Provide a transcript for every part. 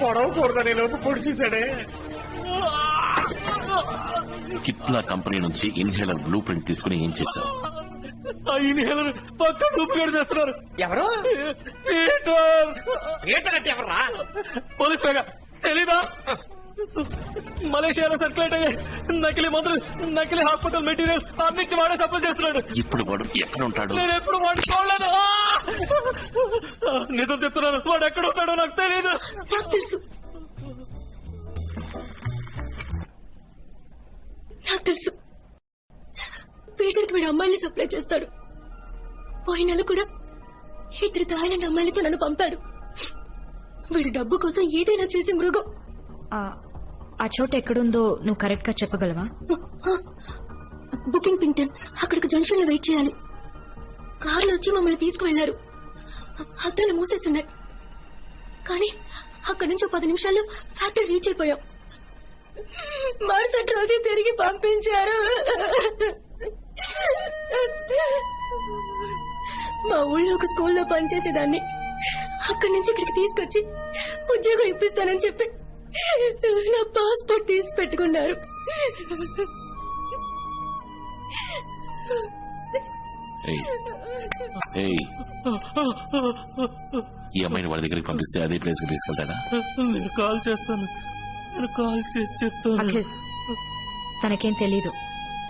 పొడవకూడదని లోపు పొడి చేశాడే. కిప్లా కంపెనీ నుంచి ఇన్హేలర్ బ్లూ ప్రింట్ తీసుకుని ఏం చేశావు? ఆ ఇన్హేలర్ పక్క డూప్లికేట్ చేస్తున్నారు. ఎవరు? పీటర్. పీటర్ అంటే ఎవర్రా? పోలీస్ వేగా తెలీదా? మలేషియాలో సర్క్యులేట్ అయ్యే నకిలీ మందులు, నకిలీ హాస్పిటల్ మెటీరియల్స్ అన్నిటి వాడే సప్లై చేస్తున్నాడు. ఇప్పుడు వాడు ఎక్కడ ఉంటాడు? నేను ఎప్పుడు వాడిని చూడలేదు. నిజం చెప్తున్నాను, వాడు ఎక్కడ ఉంటాడో నాకు తెలియదు. నాకు తెలుసు, నాకు తెలుసు. పీటర్కి వీడు అమ్మాయిని సప్లై చేస్తాడు. పోయిన నెల కూడా 2 థాయిలాండ్ అమ్మాయిలతో నన్ను పంపాడు. వీడు డబ్బు కోసం ఏదైనా చేసి మృగం. ఆ చోట ఎక్కడుందో నువ్వు కరెక్ట్ గా చెప్పగలవా? బుకింగ్ పింగ్టన్. అక్కడికి జంక్షన్ లో వెయిట్ చేయాలి. కార్లో వచ్చి మమ్మల్ని తీసుకువెళ్లారు. అద్దాలు మూసేస్తున్నాయి. కానీ అక్కడి నుంచి 10 నిమిషాల్లో ఫ్యాక్టరీ రీచ్ అయిపోయాం. మరుసటి రోజు తిరిగి పంపించారు. మా ఊళ్ళో ఒక స్కూల్లో పనిచేసేదాన్ని. అక్కడి నుంచి ఇక్కడికి తీసుకొచ్చి ఉద్యోగం ఇప్పిస్తానని చెప్పి నా పాస్పోర్ట్ తీసి పెట్టుకున్నారు. ఈ అమ్మాయిని వాడి దగ్గరికి పంపిస్తే అదే ప్లేస్ కి తీసుకెళ్తాడా? నేను కాల్ చేస్తాను, నేను కాల్ చేసి చెప్తాను. తనకేం తెలీదు.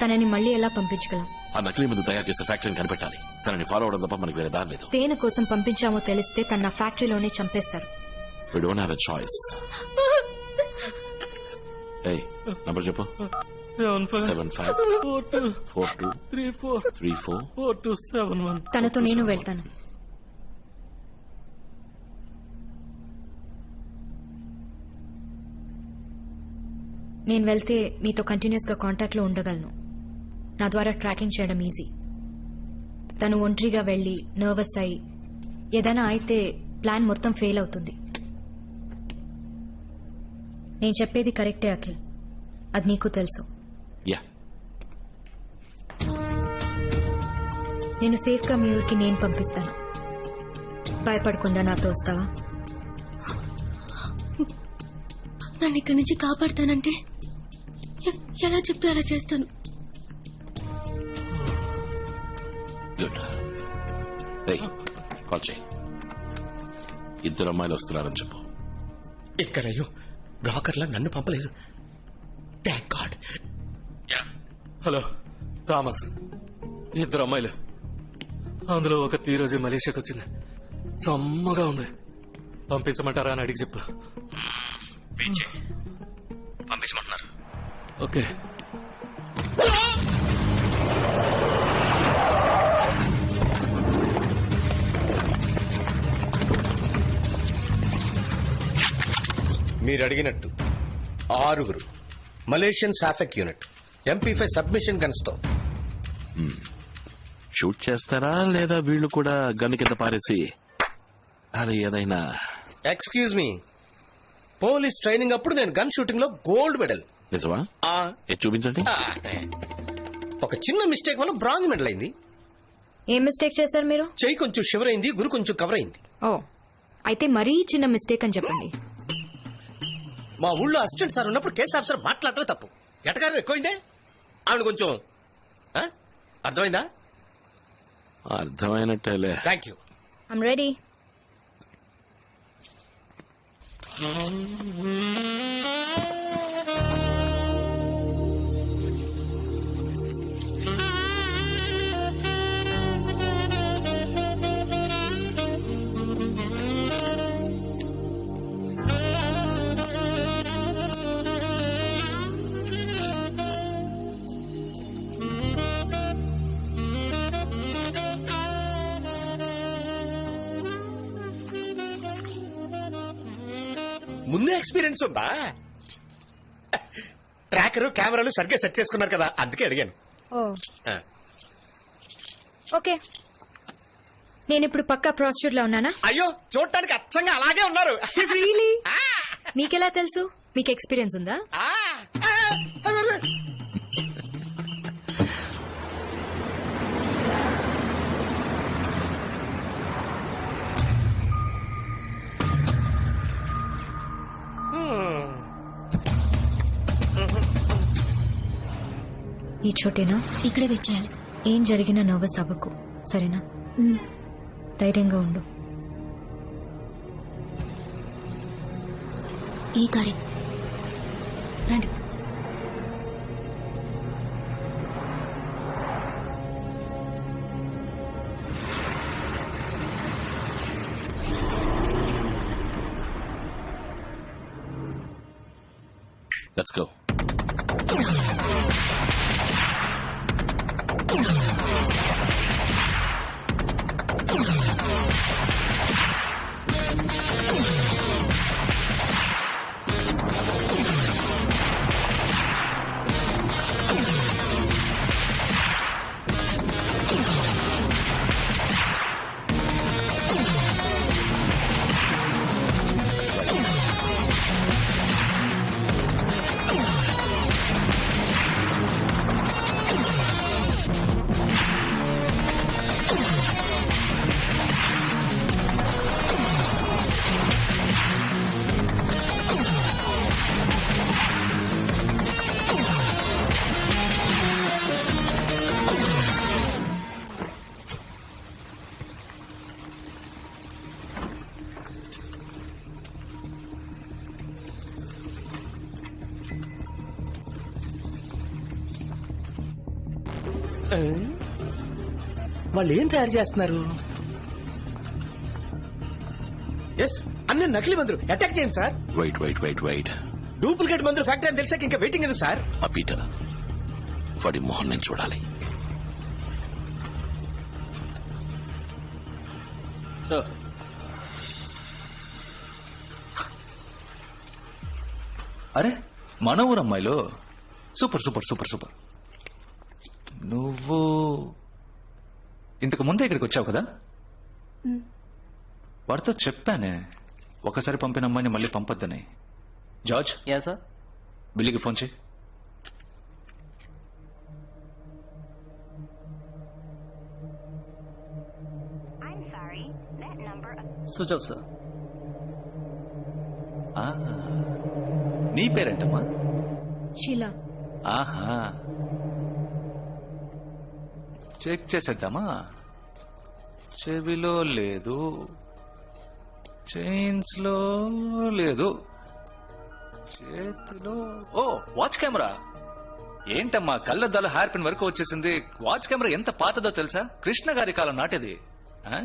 తనని మళ్ళీ ఎలా పంపించగలం? ఆ నకిలీ ముందు తయారు చేసే ఫ్యాక్టరీని కనిపెట్టాలి. తనని ఫాలో అవడం తప్ప మనకి వేరే దారి లేదు. దేని కోసం పంపించామో తెలిస్తే తన ఫ్యాక్టరీలోనే చంపేస్తారు. We don't have a choice. Number చెప్పు. 75423434 తనతో నేను వెళ్తాను. నేను వెళ్తే మీతో కంటిన్యూస్ గా కాంటాక్ట్ లో ఉండగలను. నా ద్వారా ట్రాకింగ్ చేయడం ఈజీ. తను ఒంటరిగా వెళ్లి నర్వస్ అయి ఏదైనా అయితే ప్లాన్ మొత్తం ఫెయిల్ అవుతుంది. నేను చెప్పేది కరెక్టే అఖిల్, అది నీకు తెలుసు. నేను సేఫ్ గా మీ ఊరికి నేను పంపిస్తాను. భయపడకుండా నాతో వస్తావా? నన్ను ఇక్కడి నుంచి కాపాడుతానంటే ఎలా చెప్తే అలా చేస్తాను. కాల్ చేయి. 2 అమ్మాయిలు వస్తున్నారని చెప్పు. ఇక్కడయ్యో బ్రోకర్లా నన్ను పంపలేదు. Thank God. హలో థామస్, 2 అమ్మాయిలు. అందులో ఒక ఈరోజు మలేషియాకి వచ్చింది. సమ్మగా ఉంది. పంపించమంటారా అని అడిగి చెప్పు. పంపించమంటున్నారు. ఓకే. మీరు అడిగినట్టు 6 మలేషియన్ సాఫెక్ యూనిట్ MP5 సబ్మిషన్ గన్స్ తో. షూట్ చేస్తారా లేదా వీళ్ళు కూడా గన్ కింద పారేసి అలా ఏదైనా? ఎక్స్క్యూజ్ మీ, పోలీస్ ట్రైనింగ్ అప్పుడు నేను గన్ షూటింగ్ లో గోల్డ్ మెడల్. నిజమా? చూపించండి. ఒక చిన్న మిస్టేక్ వల్ల బ్రాంజ్ మెడల్ అయింది. ఏం మిస్టేక్ చేశారు మీరు? చెయ్యి కొంచెం షివర్ అయింది, గురు కొంచెం కవర్ అయింది. ఓ, అయితే మరీ చిన్న మిస్టేక్ అని చెప్పండి. మా ఊళ్ళో అసిస్టెంట్ సార్ ఉన్నప్పుడు కేసు ఆఫీసర్ మాట్లాడటమే తప్పు. ఎటకారం ఎక్కువైందే. ఆవిడ కొంచెం అర్థమైందా? అర్థమైనట్టేలే. Thank you. I'm ready. ముందే ఎక్స్పీరియన్స్ ఉందా? ట్రాకర్ కెమెరాలు సరిగ్గా సెట్ చేసుకున్నారు కదా, అందుకే అడిగాను. ఓకే, నేను ఇప్పుడు పక్కా ప్రాస్టిట్యూట్ లో ఉన్నానా? అయ్యో, చూడటానికి అచ్చంగా అలాగే ఉన్నారు. రియలీ? మీకెలా తెలుసు? మీకు ఎక్స్పీరియన్స్ ఉందా? ఈ చోటేనా? ఇక్కడే వెయిట్ చేయాలి. ఏం జరిగినా నర్వస్ అవ్వకు, సరేనా? మ్. ధైర్యంగా ఉండు. ఈ కారే రండి. Let's go. వాళ్ళు ఏం తయారు చేస్తున్నారు? ఎస్, అన్ని నకిలీ మందులు. అటాక్ చేయండి సార్. వెయిట్. డూప్లికేట్ మందులు ఫ్యాక్టరీ అని తెలిసాక ఇంకా వెయిటింగ్ ఎందుకు సార్? ఆ పీటర్ వాడి మొహం నేను చూడాలి. సార్ అరే మన ఊరు అమ్మాయిలు సూపర్ సూపర్ సూపర్ సూపర్. నువ్వు ఇంతకు ముందే ఇక్కడికి వచ్చావు కదా? వాడితో చెప్పానే ఒకసారి పంపిన అమ్మాయిని మళ్ళీ పంపొద్దని. George, yeah sir. బిల్లీకి ఫోన్ చేయి. Switch off sir. ఆ, నీ పేరేంటమ్మా? షీలా. ఆహా, చెక్ చేసేద్దామా? చెవిలో లేదు, చైన్స్ లో లేదు, చేతిలో ఓ వాచ్ కెమెరా. ఏంటమ్మా కళ్ళద్దాలు హెయిర్ పిన్ వరకు వచ్చేసింది. వాచ్ కెమెరా ఎంత పాతదో తెలుసా? కృష్ణ గారి కాలం నాటిది. ఆ?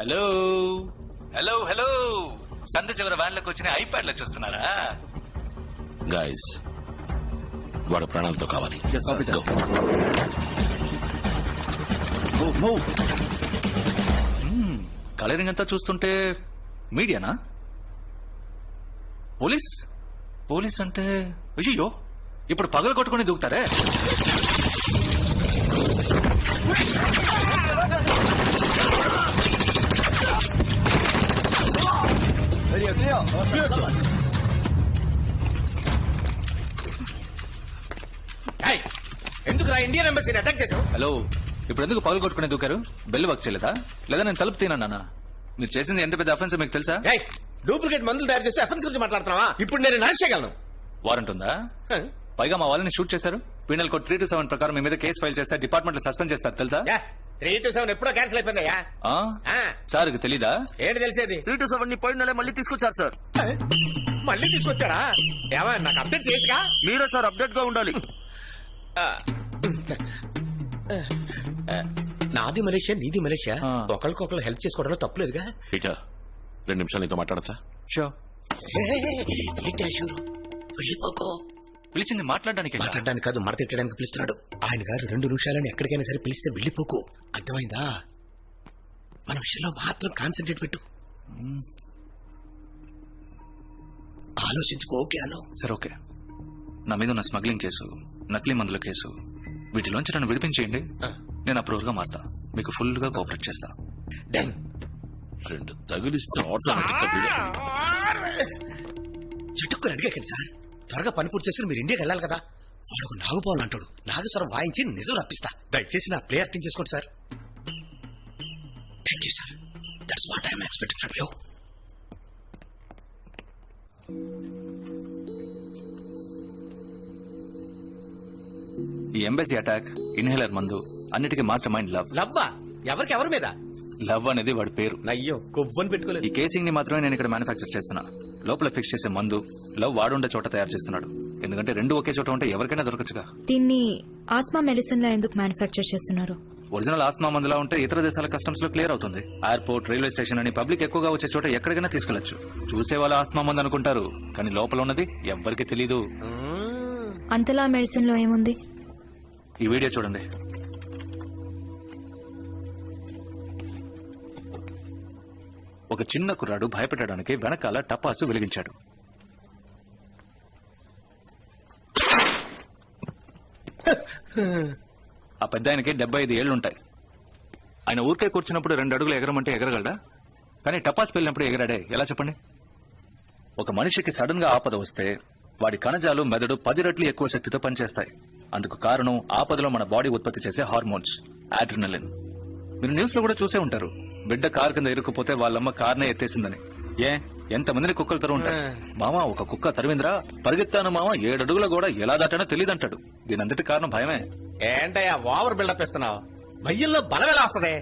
హలో హలో హలో, సంధి చివరి వ్యాన్లకు వచ్చిన ఐప్యాడ్లో చూస్తున్నారా? గైస్ వాడు ప్రాణాలతో కావాలి. Go. కలరింగ్ అంతా చూస్తుంటే మీడియానా? పోలీస్ అంటే అయ్యో, ఇప్పుడు పగలు కొట్టుకుని దూకుతారే. ఎందుకు ఇండియన్ ఎంబసీని అటాక్ చేసావు? హలో, ఇప్పుడు ఎందుకు పగలు కొట్టుకునే దూకారు? బెల్ వర్క్ చేయలేదా? లేదా నేను తలుపు తిన్నానా? మీరు చేసింది ఎంత పెద్ద అఫెన్స్ మీకు తెలుసా? డూప్లికేట్ మందులు తయారు చేస్తే అఫెన్స్ గురించి మాట్లాడుతున్నావా? ఇప్పుడు నేను అరెస్ట్ చేయగలను. వారెంట్ ఉందా? పైగా మా వాళ్ళని షూట్ చేశారు. పీనల్ కోడ్ 327 ప్రకారం మీ మీద కేసు ఫైల్ చేస్తే డిపార్ట్మెంట్ లో సస్పెండ్ చేస్తారు తెలుసా? 327 ఎప్పుడో క్యాన్సిల్ అయిపోయిందయ్యా. సార్ తెలీదా? ఏంటి తెలిసేది? 327 ని పోయిన నెల మళ్ళీ తీసుకొచ్చారు సార్. మళ్ళీ తీసుకొచ్చారా? ఏమా నాకు అప్డేట్ చేయొచ్చుగా? మీరే సార్ అప్డేట్ గా ఉండాలి. నాది మలేషియా, నీది మలేషియా. ఒకరికొకరు హెల్ప్ చేసుకోవడంలో తప్పులేదుగా. పీటర్ 2 నిమిషాలు నీతో మాట్లాడచ్చా? షో. వెళ్ళిపోకో. పిలిచింది మాట్లాడడానికి కాదు, మడతెట్టడానికి పిలుస్తున్నాడు. ఆయన గారు 2 నిమిషాలని ఎక్కడికైనా సరే పిలిస్తే వెళ్ళిపోకు. అర్థమైందా? మన విషయంలో మాత్రం కాన్సన్ట్రేట్ పెట్టు. ఆలోచించుకో. ఓకే అను. సరే ఓకే. నా మీద ఉన్న స్మగ్లింగ్ కేసు, నకిలీ మందుల కేసు, వీటిలోంచి నన్ను విడిపించేయండి. నేను అప్రూవల్ గా మారుతా. మీకు ఫుల్ గా కోఆపరేట్ చేస్తా. డన్. 2 తగిలిస్తే ఆటోమేటిక్ గా చటుక్కుని అడిగాకండి సార్. త్వరగా పని పూర్తి చేసుకుని మీరు ఇండియాకి వెళ్ళాలి కదా. వాడు ఒక నాగుపావులు అంటాడు. నాగస్వరం వాయించి నిజం రప్పిస్తా. దయచేసి నా ప్లే అర్థం చేసుకోండి sir. Thank you sir. That's what I'm expecting from you. ఈ ఎంబసీ అటాక్, ఇన్హేలర్ మందు అన్నిటికీ మాస్టర్ మైండ్ లవ్. లవ్వా? ఎవరికి ఎవరి మీద? లవ్ అనేది వాడి పేరు. అయ్యో, కొవ్వని పెట్టుకోలేదు. ఈ కేసింగ్ ని మాత్రమే నేను ఇక్కడ మ్యానుఫ్యాక్చర్ చేస్తున్నా. లోపల ఫిక్స్ చేసే మందు లవ్ వాడుండే చోట తయారు చేస్తున్నాడు. ఎందుకంటే రెండు ఒకే చోట ఉంటే ఎవరికైనా దొరకచ్చుగా. దీన్ని ఆస్మా మెడిసిన్ లా ఎందుకు మ్యానుఫ్యాక్చర్ చేస్తున్నారు? ఒరిజినల్ ఆస్మా మందులా ఉంటే ఇతర దేశాల కస్టమ్స్ లో క్లియర్ అవుతుంది. ఎయిర్పోర్ట్, రైల్వే స్టేషన్ అని పబ్లిక్ ఎక్కువగా వచ్చే చోట ఎక్కడికైనా తీసుకెళ్లొచ్చు. చూసే వాళ్ళు ఆస్మా మందు అనుకుంటారు, కానీ లోపల ఉన్నది ఎవ్వరికి తెలీదు. అంతలా మెడిసిన్ లో ఏముంది? ఈ వీడియో చూడండి. ఒక చిన్న కుర్రాడు భయపెట్టడానికి వెనకాల టపాసు వెలిగించాడు. ఆ పెద్ద ఆయనకి 75 ఏళ్లుంటాయి. ఆయన ఊరికే కూర్చున్నప్పుడు 2 అడుగులు ఎగరమంటే ఎగరగలడా? కానీ టపాస్ వెళ్ళినప్పుడు ఎగరాడే ఎలా చెప్పండి? ఒక మనిషికి సడన్ గా ఆపద వస్తే వాడి కణజాలు, మెదడు 10 రెట్లు ఎక్కువ శక్తితో పనిచేస్తాయి. అందుకు కారణం ఆపదలో మన బాడీ ఉత్పత్తి చేసే హార్మోన్స్, అడ్రినలిన్. మీరు న్యూస్ లో కూడా చూసే ఉంటారు, బిడ్డ కారు కింద ఇరుక్కుపోతే వాళ్ళమ్మ కార్నే ఎత్తేసిందని. ఎంతమందిని కుక్కలు తరు ఉంటాయి. మామా ఒక కుక్క తరివిందిరా, పరిగెత్తాను మామ 7 అడుగుల కూడా ఎలా దాటానో తెలియదంటాడు. దీనంతటి కారణం భయమే. ఏంటయ్యా ఓవర్ బిల్డప్ ఇస్తున్నావు? భయ్యంలో బలం ఎలా వస్తుంది?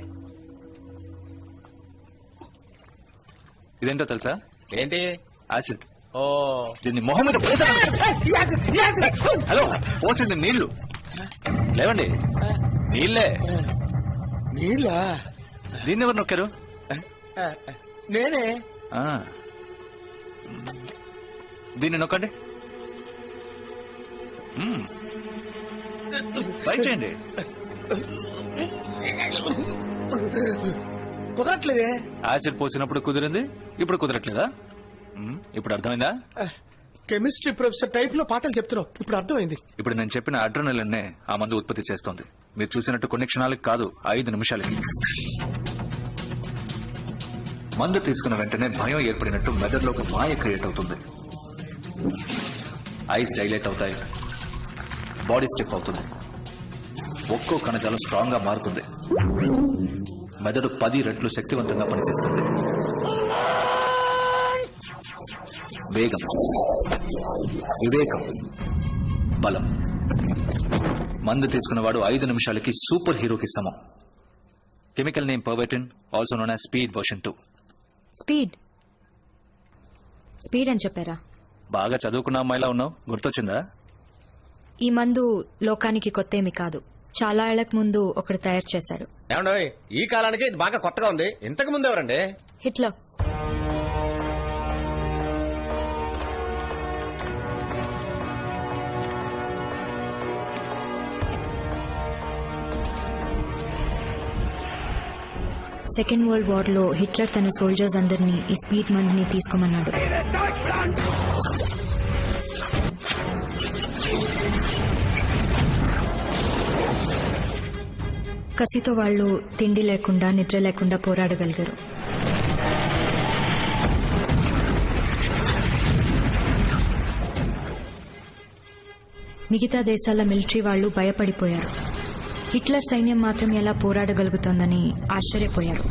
ఇదేంటో తెలుసా? ఏంటి? యాసిడ్. ఓ, దీన్ని మొహం మీద హలో పోసింది నీళ్లు. లేవండి, నీళ్లే. నీళ్ళ? దీన్ని ఎవరు నొక్కారు? నేనే. ఆ. దీన్ని నొక్కండి. ట్రై చేయండి. కుదరట్లేదే. యాసిడ్ పోసినప్పుడు కుదిరింది, ఇప్పుడు కుదరట్లేదా? ఇప్పుడు అర్థమైందా? కెమిస్ట్రీ ప్రొఫెసర్ టైప్ లో పాఠాలు చెప్తున్నావు, ఇప్పుడు అర్థమైంది. ఇప్పుడు నేను చెప్పిన అడ్రినలిన్ ఆ మందు ఉత్పత్తి చేస్తోంది. మీరు చూసినట్టు కొన్ని క్షణాలకు కాదు, 5 నిమిషాలకి. మందు తీసుకున్న వెంటనే భయం ఏర్పడినట్టు మెదడులో ఒక మాయ క్రియేట్ అవుతుంది. ఐస్ డైలేట్ అవుతాయి, బాడీ స్టిఫ్ అవుతుంది, ఒక్కో కణజాలం స్ట్రాంగ్ గా మారుతుంది, మెదడు 10 రెట్లు శక్తివంతంగా పనిచేస్తుంది. వేగం, వివేకం, బలం. మందు తీసుకున్నవాడు 5 నిమిషాలకి సూపర్ హీరోకి సమం. Chemical name Pervitin, also known as speed version 2. Speed speed అని చెప్పారా? బాగా చదువుకున్న అమ్మాయిలా ఉన్నావు, గుర్తొచ్చిందా? ఈ మందు లోకానికి కొత్త ఏమి కాదు. చాలా ఏళ్లకు ముందు ఒకడు తయారు చేశాడు. ఏమండోయ్, ఈ కాలానికి ఇది బాగా కొత్తగా ఉంది. ఇంతకు ముందు ఎవరండి? హిట్లర్. సెకండ్ వరల్డ్ వార్ లో హిట్లర్ తన సోల్జర్స్ అందరినీ ఈ స్పీడ్ మందుని తీసుకోమన్నాడు. కసితో వాళ్ళు తిండి లేకుండా, నిద్ర లేకుండా పోరాడగలిగారు. మిగతా దేశాల మిలిటరీ వాళ్ళు భయపడిపోయారు. హిట్లర్ సైన్యం మాత్రం ఎలా పోరాడగలుగుతోందని ఆశ్చర్యపోయారు.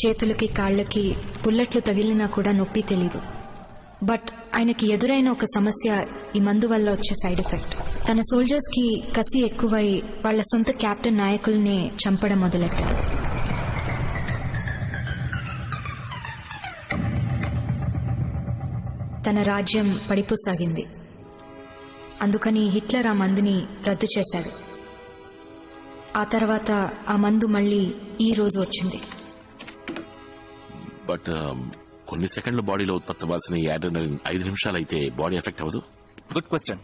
చేతులకి, కాళ్లకి బుల్లెట్లు తగిలినా కూడా నొప్పి తెలీదు. బట్ ఆయనకి ఎదురైన ఒక సమస్య ఈ మందు వల్ల వచ్చే సైడ్ ఎఫెక్ట్. తన సోల్జర్స్ కి కసి ఎక్కువై వాళ్ల సొంత కెప్టెన్ నాయకుల్నే చంపడం మొదలెట్టారు. తన రాజ్యం పడిపోసాగింది. అందుకని హిట్లర్ ఆ మందుని రద్దు చేశాడు. ఆ తర్వాత ఆ మందు మళ్ళీ ఈ రోజు వచ్చింది. బట్ కొన్ని సెకండ్ల బాడీలో ఉత్పత్తి అవ్వాల్సిన ఈ అడ్రినలిన్ 5 నిమిషాలు అయితే బాడీ ఎఫెక్ట్ అవ్వదు. Good question.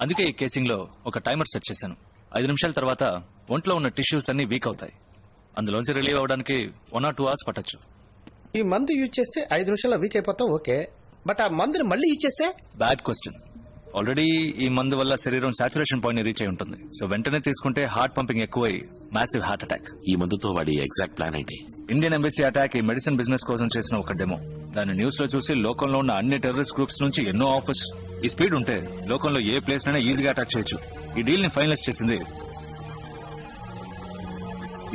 అందుకే ఈ కేసింగ్ లో ఒక టైమర్ సెట్ చేశాను. 5 నిమిషాల తర్వాత ఒంట్లో ఉన్న టిష్యూస్ అన్ని వీక్ అవుతాయి. అందులోంచి రిలీవ్ అవడానికి 1 or 2 hours పట్టొచ్చు. ఈ మందు యూజ్ చేస్తే 5 నిమిషాల్లో వీక్ అయిపోతాం, ఓకే. బట్ ఆ మందుని మళ్ళీ యూజ్ చేస్తే? Bad question. ఆల్రెడీ ఈ మందు వల్ల శరీరం సాచురేషన్ పాయింట్ రీచ్ అయి ఉంటుంది. సో వెంటనే తీసుకుంటే హార్ట్ పంపింగ్ ఎక్కువై మ్యాసివ్ హార్ట్ అటాక్. ఈ మందుతో వాడి ఎగ్జాక్ట్ ప్లాన్ ఏంటి? ఇండియన్ ఎంబసీ అటాక్ ఈ మెడిసిన్ బిజినెస్ కోసం చేసిన ఒక డెమో. దాన్ని న్యూస్ లో చూసి లోకంలో ఉన్న అన్ని టెర్రరిస్ట్ గ్రూప్స్ నుంచి ఎన్నో ఆఫర్స్. ఈ స్పీడ్ ఉంటే లోకంలో ఏ ప్లేస్ నైనా ఈజీగా అటాక్ చేయొచ్చు. ఈ డీల్ ని ఫైనలైజ్ చేసింది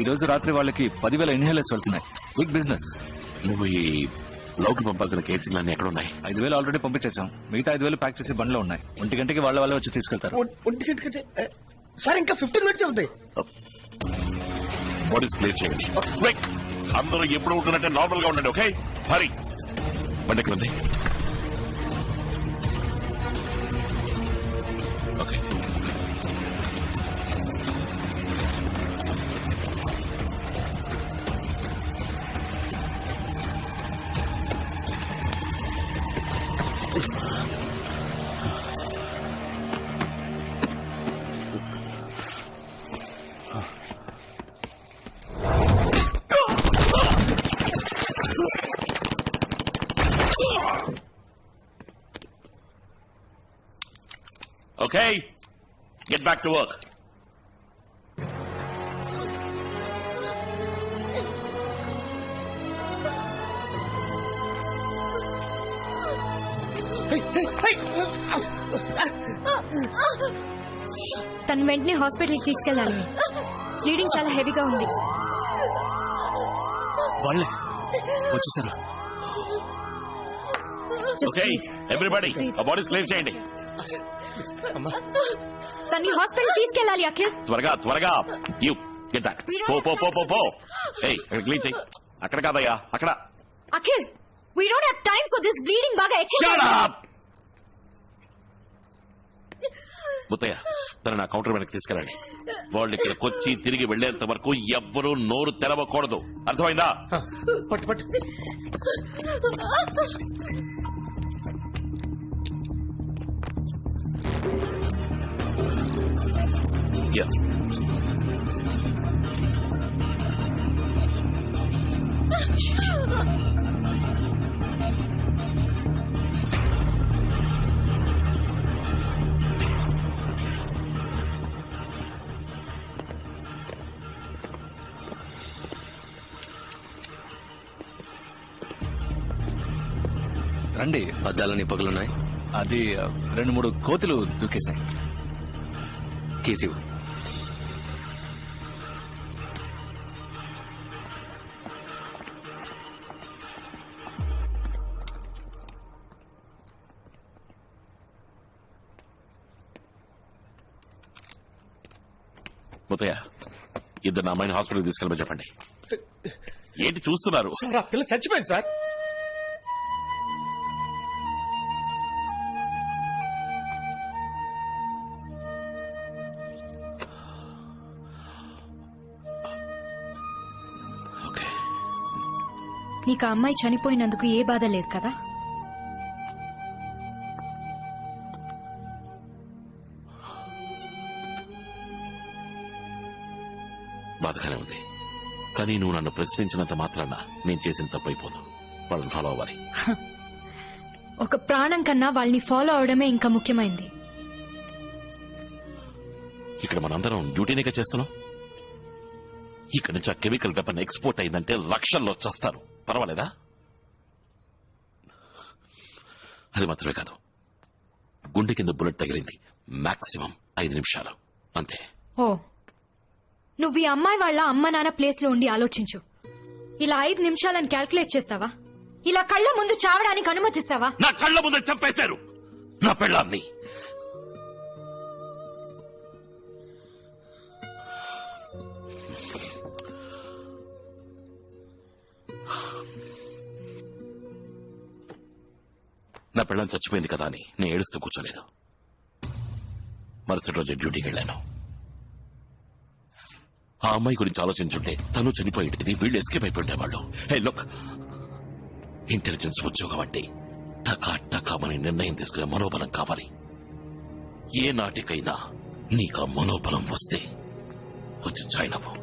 ఈ రోజు రాత్రి వాళ్ళకి 10,000 ఇన్హేలర్స్ వెళ్తున్నాయి. Big business. నువ్వు ఈ లోకి పంపాల్సిన కేసులన్నీ ఎక్కడ ఉన్నాయి? 5,000 ఆల్రెడీ పంపించేసాం. మిగతా 5,000 ప్యాక్ చేసి బండ్లో ఉన్నాయి. 1 గంటకి వాళ్ళే వచ్చి తీసుకెళ్తారు. ఒంటి గంటకంటే సార్ ఇంకా 15 మినిట్స్ ఉంది. బాడీస్ క్లియర్ చేయండి. Quick! అందరూ ఎప్పుడు ఉంటున్నట్టే నార్మల్ గా ఉండండి. ఓకే, హరి బండి ఎక్కడ ఉంది? Okay, Okay, get back to work. తను వెంటనే హాస్పిటల్కి తీసుకెళ్ళాలి. బ్లీడింగ్ చాలా హెవీగా ఉంది. వాళ్ళే వచ్చేసారు. Okay, everybody, బాడీస్ క్లియర్ చేయండి. తన్ని హాస్పిటల్ తీసుకెళ్ళాలి అఖిల్. త్వరగా యూ గెట్ బ్యాక్. పో ఏయ్ క్లీన్ చేయి. అక్కడ కాదయ్యా, అక్కడ. Akhil, we don't have time for this bleeding బాగా ఎక్కువ. Shut up! ముత్తయ్య, తన నా కౌంటర్ వెనక్కి తీసుకెళ్ళండి. వాళ్ళు ఇక్కడికి వచ్చి తిరిగి వెళ్లేంత వరకు ఎవ్వరూ నోరు తెరవకూడదు. అర్థమైందా? పట్టు Yeah. రండి. అద్దాలని పగులున్నాయి. అది 2-3 కోతులు దూకేశాయి. కేసు ముత్తయ్య, ఇద్దరు అమ్మాయిని హాస్పిటల్ తీసుకెళ్ళమని చెప్పండి. ఏంటి చూస్తున్నారు? సార్ ఆ పిల్ల చచ్చిపోయింది సార్. ఓకే, నీకు ఆ అమ్మాయి చనిపోయినందుకు ఏ బాధ లేదు కదా? బాధగానే ఉంది. కానీ నువ్వు నన్ను ప్రశ్నించినంత మాత్రాన నేను చేసిన తప్పైపోదు. వాళ్ళని ఫాలో అవ్వాలి. ఒక ప్రాణం కన్నా వాళ్ళని ఫాలో అవడమే ఇంకా ముఖ్యమైంది. ఇక్కడ మనందరం డ్యూటీనేగా చేస్తున్నాం. ఇక్కడ నుంచి ఆ కెమికల్ వెపన్ ఎక్స్పోర్ట్ అయిందంటే లక్షల్లో చేస్తారు. పర్వాలేదా? అది మాత్రమే కాదు, గుండె కింద బుల్లెట్ తగిలింది. మాక్సిమం 5 నిమిషాలు అంతే. ఓ, నువ్వు ఈ అమ్మాయి వాళ్ళ అమ్మ నాన్న ప్లేస్ లో ఉండి ఆలోచించు. ఇలా 5 నిమిషాలని క్యాల్కులేట్ చేస్తావా? ఇలా కళ్ళ ముందు చావడానికి అనుమతిస్తావా? నా కళ్ళ ముందు చంపేశారు నా పెళ్ళాన్ని. నా పెళ్ళం చచ్చిపోయింది కదా అని నేను ఏడుస్తూ కూర్చోలేదు. మరుసటి రోజు డ్యూటీకి వెళ్ళాను. ఆ అమ్మాయి గురించి ఆలోచించుంటే తను చనిపోయింది, వీళ్ళు ఎస్కేప్ అయిపోయేవాళ్ళు. హే లుక్, ఇంటెలిజెన్స్ ఉద్యోగం అంటే టకామని నిర్ణయం తీసుకునే మనోబలం కావాలి. ఏ నాటికైనా నీకు ఆ మనోబలం వస్తే వచ్చి జాయిన్ అవ్వు.